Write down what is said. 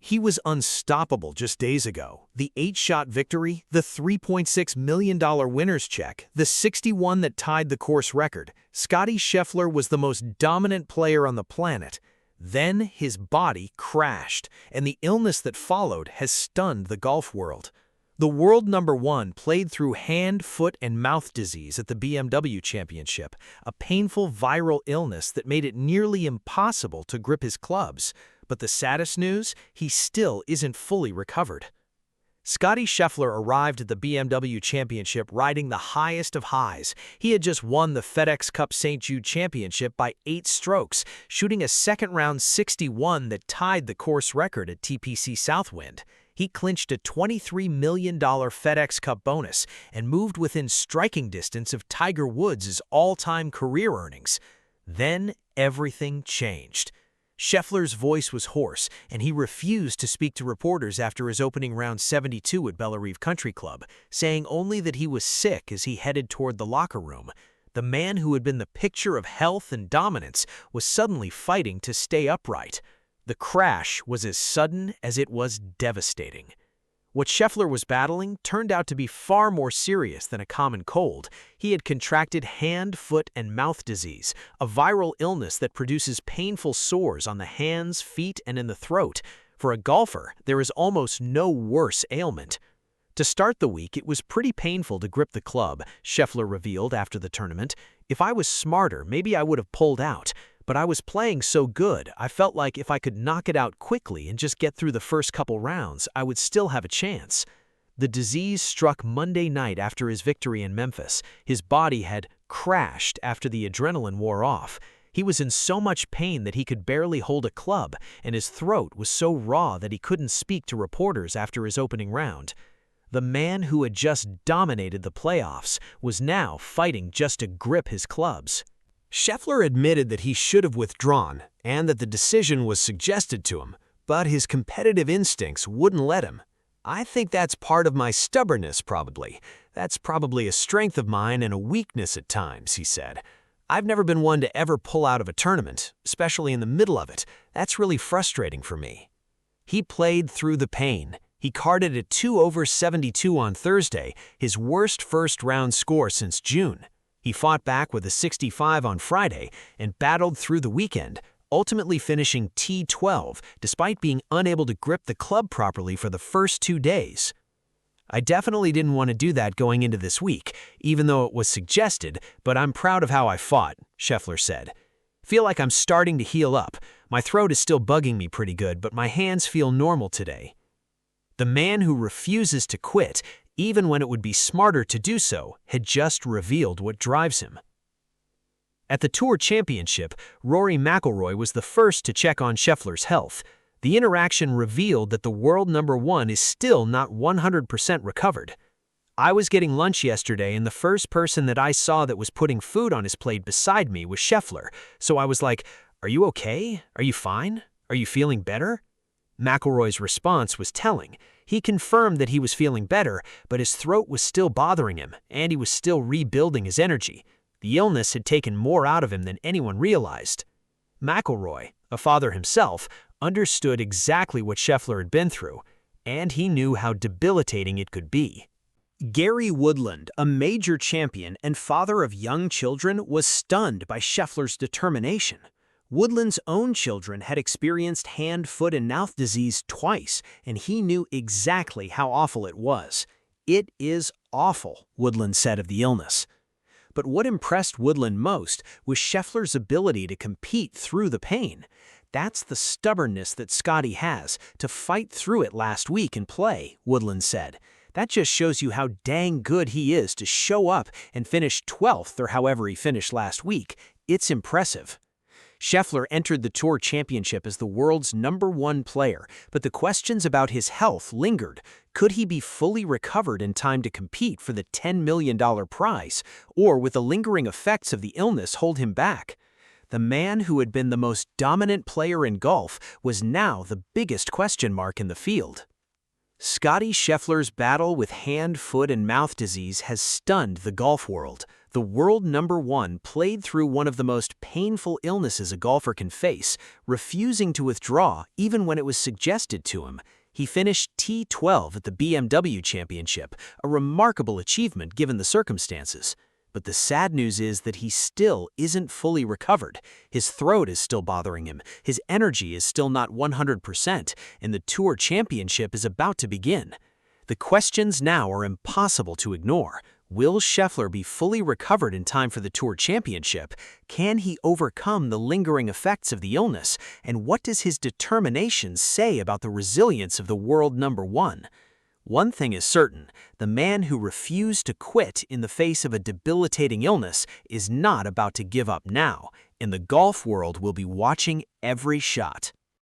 He was unstoppable just days ago. The 8-shot victory, the $3.6 million winner's check, the 61 that tied the course record. Scottie Scheffler was the most dominant player on the planet. Then his body crashed, and the illness that followed has stunned the golf world. The world number one played through hand, foot, and mouth disease at the BMW Championship, a painful viral illness that made it nearly impossible to grip his clubs. But the saddest news, he still isn't fully recovered. Scottie Scheffler arrived at the BMW Championship riding the highest of highs. He had just won the FedExCup St. Jude Championship by 8 strokes, shooting a second-round 61 that tied the course record at TPC Southwind. He clinched a $23 million FedExCup bonus and moved within striking distance of Tiger Woods' all-time career earnings. Then everything changed. Scheffler's voice was hoarse, and he refused to speak to reporters after his opening round 72 at Bellerive Country Club, saying only that he was sick as he headed toward the locker room. The man who had been the picture of health and dominance was suddenly fighting to stay upright. The crash was as sudden as it was devastating. What Scheffler was battling turned out to be far more serious than a common cold. He had contracted hand, foot, and mouth disease, a viral illness that produces painful sores on the hands, feet, and in the throat. For a golfer, there is almost no worse ailment. To start the week, it was pretty painful to grip the club, Scheffler revealed after the tournament. If I was smarter, maybe I would have pulled out. But I was playing so good, I felt like if I could knock it out quickly and just get through the first couple rounds, I would still have a chance. The disease struck Monday night after his victory in Memphis. His body had crashed after the adrenaline wore off. He was in so much pain that he could barely hold a club, and his throat was so raw that he couldn't speak to reporters after his opening round. The man who had just dominated the playoffs was now fighting just to grip his clubs. Scheffler admitted that he should have withdrawn and that the decision was suggested to him, but his competitive instincts wouldn't let him. "I think that's part of my stubbornness, probably. That's probably a strength of mine and a weakness at times," he said. "I've never been one to ever pull out of a tournament, especially in the middle of it. That's really frustrating for me." He played through the pain. He carded a 2 over 72 on Thursday, his worst first-round score since June. He fought back with a 65 on Friday and battled through the weekend, ultimately finishing T12 despite being unable to grip the club properly for the first 2 days. "I definitely didn't want to do that going into this week, even though it was suggested, but I'm proud of how I fought," Scheffler said. "Feel like I'm starting to heal up. My throat is still bugging me pretty good, but my hands feel normal today." The man who refuses to quit, even when it would be smarter to do so, had just revealed what drives him. At the Tour Championship, Rory McIlroy was the first to check on Scheffler's health. The interaction revealed that the world number one is still not 100% recovered. "I was getting lunch yesterday, and the first person that I saw that was putting food on his plate beside me was Scheffler, so I was like, 'Are you okay? Are you fine? Are you feeling better?'" McIlroy's response was telling. He confirmed that he was feeling better, but his throat was still bothering him, and he was still rebuilding his energy. The illness had taken more out of him than anyone realized. McIlroy, a father himself, understood exactly what Scheffler had been through, and he knew how debilitating it could be. Gary Woodland, a major champion and father of young children, was stunned by Scheffler's determination. Woodland's own children had experienced hand, foot, and mouth disease twice, and he knew exactly how awful it was. "It is awful," Woodland said of the illness. But what impressed Woodland most was Scheffler's ability to compete through the pain. "That's the stubbornness that Scottie has, to fight through it last week and play," Woodland said. "That just shows you how dang good he is to show up and finish 12th or however he finished last week. It's impressive." Scheffler entered the Tour Championship as the world's #1 player, but the questions about his health lingered. Could he be fully recovered in time to compete for the $10 million prize, or would the lingering effects of the illness hold him back? The man who had been the most dominant player in golf was now the biggest question mark in the field. Scottie Scheffler's battle with hand, foot, and mouth disease has stunned the golf world. The world #1 played through one of the most painful illnesses a golfer can face, refusing to withdraw even when it was suggested to him. He finished T12 at the BMW Championship, a remarkable achievement given the circumstances. But the sad news is that he still isn't fully recovered. His throat is still bothering him, his energy is still not 100%, and the Tour Championship is about to begin. The questions now are impossible to ignore. Will Scheffler be fully recovered in time for the Tour Championship? Can he overcome the lingering effects of the illness? And what does his determination say about the resilience of the world #1? One thing is certain, the man who refused to quit in the face of a debilitating illness is not about to give up now, and the golf world will be watching every shot.